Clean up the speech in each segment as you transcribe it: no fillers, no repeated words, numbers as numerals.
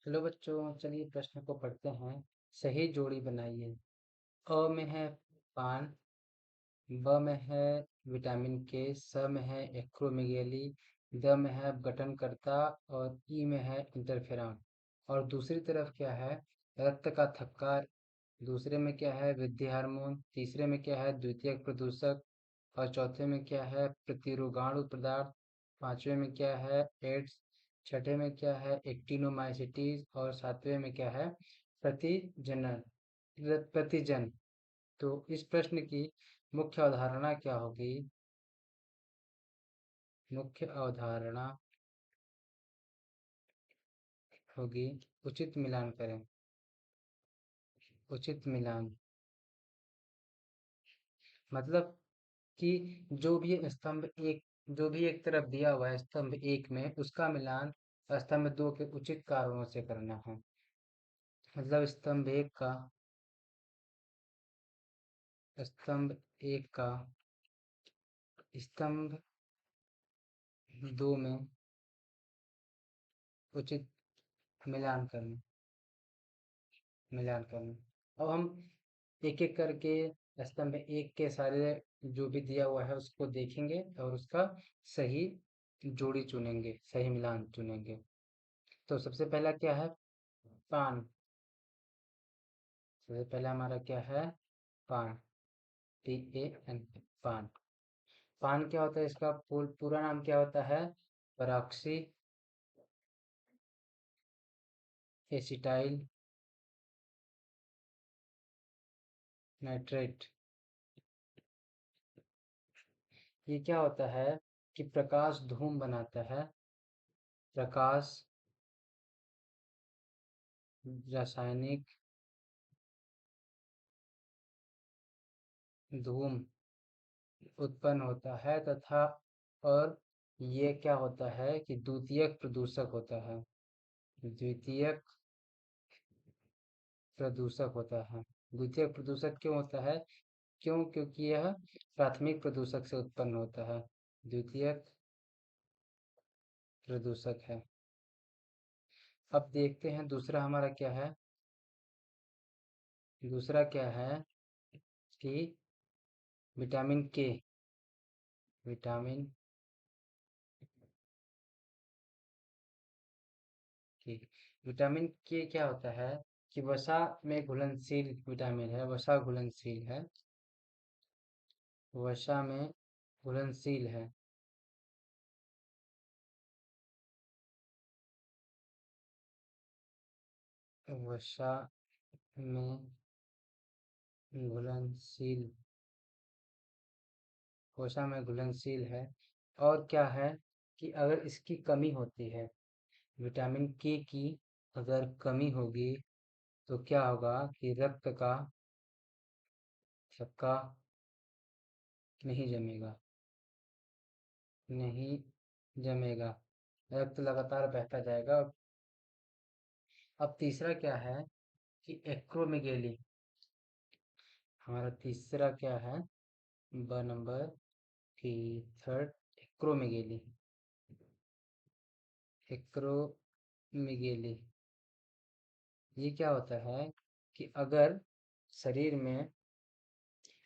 Hello बच्चों, चलिए प्रश्न को पढ़ते हैं। सही जोड़ी बनाइए। अ में है पान, ब में है विटामिन के, स में है एक्रोमेगाली, द में है अपघटनकर्ता और ई में है इंटरफेरॉन। और दूसरी तरफ क्या है? रक्त का थक्का। दूसरे में क्या है? वृद्धि हार्मोन। तीसरे में क्या है? द्वितीयक प्रदूषक। और चौथे में क्या है? प्रतिरोगाणु पदार्थ। पांचवे में क्या है? एड्स। छठे में क्या है? एक्टिनोमाइसिटीज। और सातवें में क्या है? प्रतिजनन प्रतिजन। तो इस प्रश्न की मुख्य अवधारणा क्या होगी? मुख्य अवधारणा होगी उचित मिलान करें। उचित मिलान मतलब कि जो भी एक तरफ दिया हुआ है स्तंभ एक में, उसका मिलान स्तंभ दो के उचित कारणों से करना है। मतलब स्तंभ एक का स्तंभ दो में उचित मिलान करना। मिलान करना। अब हम एक एक करके स्तंभ एक के सारे जो भी दिया हुआ है उसको देखेंगे और उसका सही जोड़ी चुनेंगे, सही मिलान चुनेंगे। तो सबसे पहला क्या है? पान। सबसे पहला हमारा क्या है? पान। PAN। पान। पान क्या होता है? इसका पूरा नाम क्या होता है? परऑक्सी एसिटाइल नाइट्रेट। ये क्या होता है कि प्रकाश धूम बनाता है। प्रकाश रासायनिक धूम उत्पन्न होता है तथा और ये क्या होता है कि द्वितीयक प्रदूषक होता है। द्वितीयक प्रदूषक होता है। द्वितीयक प्रदूषक क्यों होता है? क्योंकि यह प्राथमिक प्रदूषक से उत्पन्न होता है। द्वितीयक प्रदूषक है। अब देखते हैं दूसरा हमारा क्या है। दूसरा क्या है कि विटामिन के। विटामिन के। विटामिन के क्या होता है कि वसा में घुलनशील विटामिन है। वसा घुलनशील है। वसा में घुलनशील है। वसा में घुलनशील। वसा में घुलनशील है। और क्या है कि अगर इसकी कमी होती है, विटामिन के की अगर कमी होगी तो क्या होगा कि रक्त का थक्का नहीं जमेगा। नहीं जमेगा। रक्त लगातार बहता जाएगा। अब तीसरा क्या है कि एक्रोमेगेली। हमारा तीसरा क्या है? ब नंबर की थर्ड एक्रोमेगेली। एक्रोमेगेली ये क्या होता है कि अगर शरीर में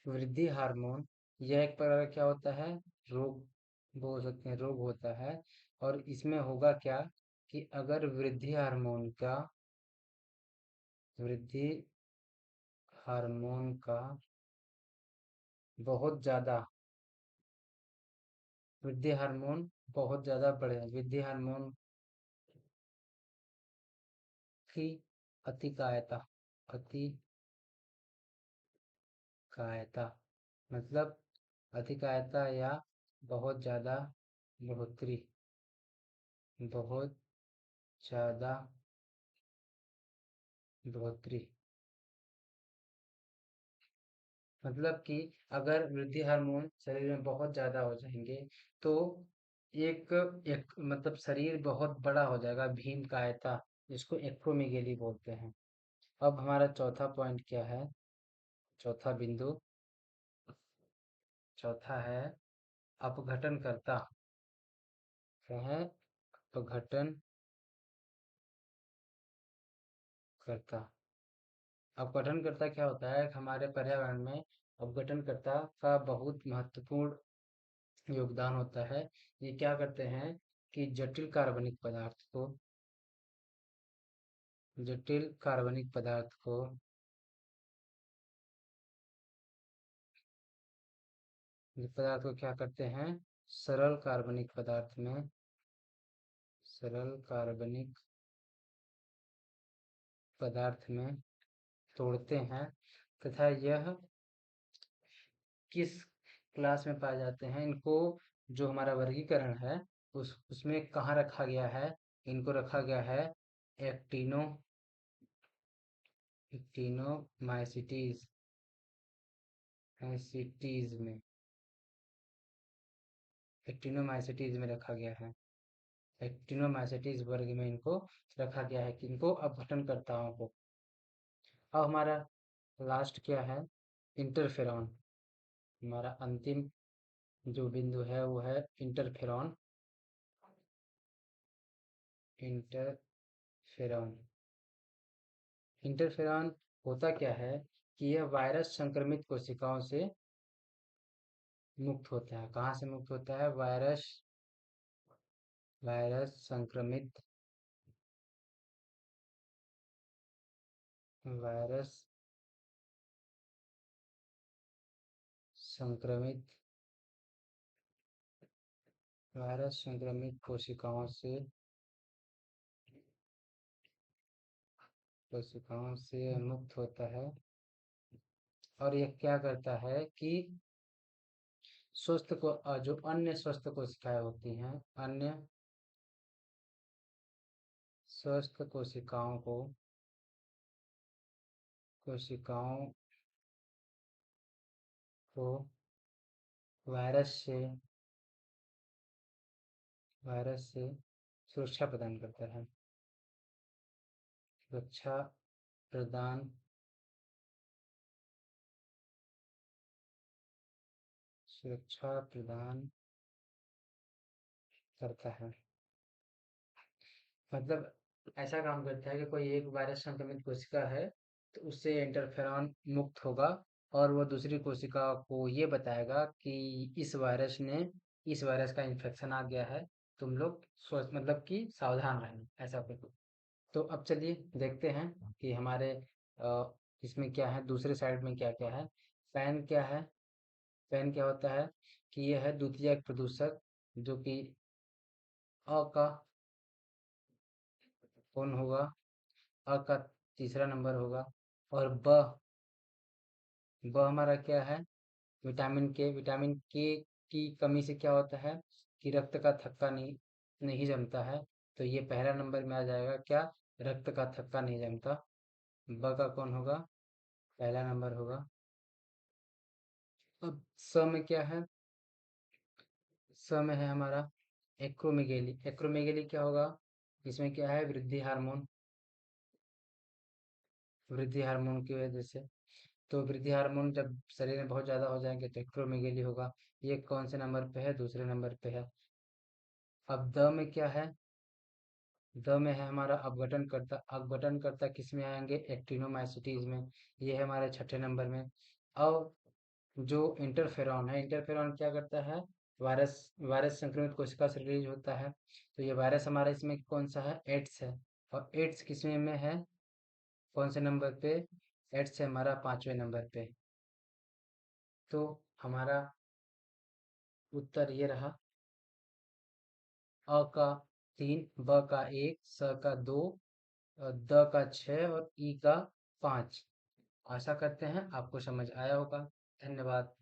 वृद्धि हार्मोन, यह एक प्रकार का क्या होता है? रोग बोल सकते हैं, रोग होता है। और इसमें होगा क्या कि अगर वृद्धि हार्मोन का बहुत ज़्यादा वृद्धि हार्मोन बहुत ज़्यादा बढ़े। वृद्धि हार्मोन की अतिकायता। अतिकायता मतलब अतिकायता या बहुत ज़्यादा बढ़ोतरी। बहुत ज़्यादा बढ़ोतरी मतलब कि अगर वृद्धि हार्मोन शरीर में बहुत ज़्यादा हो जाएंगे तो एक एक मतलब शरीर बहुत बड़ा हो जाएगा, भीमकायता, जिसको एक्रोमेगेली बोलते हैं। अब हमारा चौथा पॉइंट क्या है? चौथा बिंदु चौथा है अपघटन करता। क्या है? अपघटन करता। अपघटनकर्ता क्या होता है? हमारे पर्यावरण में अपघटनकर्ता का बहुत महत्वपूर्ण योगदान होता है। ये क्या करते हैं कि जटिल कार्बनिक पदार्थ को क्या करते हैं? सरल कार्बनिक सरल कार्बनिक पदार्थ में तोड़ते हैं तथा यह किस क्लास में पाए जाते हैं? इनको जो हमारा वर्गीकरण है उसमें कहाँ रखा गया है? इनको रखा गया है एक्टिनो एक्टिनोमाइसीटीज माइसीटीज में एक्टिनोमाइसीटीज में रखा गया है। एक्टिनोमाइसीटीज वर्ग में इनको रखा गया है, किनको? अपघटनकर्ताओं को। अब हमारा लास्ट क्या है? इंटरफेरॉन। हमारा अंतिम जो बिंदु है वो है इंटरफेरॉन। इंटरफेरॉन इंटरफेरॉन होता क्या है कि यह वायरस संक्रमित कोशिकाओं से मुक्त होता है। कहाँ से मुक्त होता है? वायरस वायरस संक्रमित कोशिकाओं से मुक्त होता है। और यह क्या करता है कि जो अन्य स्वस्थ कोशिकाएं होती हैं, अन्य स्वस्थ कोशिकाओं को वायरस से सुरक्षा प्रदान करता है। सुरक्षा प्रदान सुरक्षा प्रदान करता है। मतलब ऐसा काम करता है कि कोई एक वायरस संक्रमित कोशिका है तो उससे इंटरफेरॉन मुक्त होगा और वो दूसरी कोशिका को ये बताएगा कि इस वायरस का इन्फेक्शन आ गया है, तुम लोग स्वस्थ मतलब कि सावधान रहना, ऐसा कुछ। तो अब चलिए देखते हैं कि हमारे इसमें क्या है, दूसरे साइड में क्या क्या है। फैन क्या है? फैन क्या होता है कि यह है द्वितीयक प्रदूषक, जो कि अ का कौन होगा? अ का तीसरा नंबर होगा। और ब ब हमारा क्या है? विटामिन के की कमी से क्या होता है कि रक्त का थक्का नहीं जमता है। तो ये पहला नंबर में आ जाएगा क्या? रक्त का थक्का नहीं जमता। ब का कौन होगा? पहला नंबर होगा। अब स में क्या है? स में है हमारा एक्रोमेगेली। एक्रोमेगेली क्या होगा? इसमें क्या है? वृद्धि हार्मोन की वजह से। तो वृद्धि हार्मोन जब शरीर में बहुत ज़्यादा हो जाएंगे तो एक्रोमेगेली होगा। ये कौन से नंबर पे है? दूसरे नंबर पे है। अब द में क्या है? द में है हमारा अपघटनकर्ता। अपघटनकर्ता किस में आएंगे? एक्टिनोमाइसीटीज में। ये है हमारे छठे नंबर में। और जो इंटरफेरॉन है, इंटरफेरॉन क्या करता है? वायरस वायरस संक्रमित कोशिका से रिलीज होता है। तो ये वायरस हमारा इसमें कौन सा है? एड्स है। और एड्स किसमें में है? कौन से नंबर पे? एड्स है हमारा पांचवें नंबर पे। तो हमारा उत्तर ये रहा। अ का 3, ब का 1, स का 2, द का 6 और ई का 5। आशा करते हैं आपको समझ आया होगा। धन्यवाद।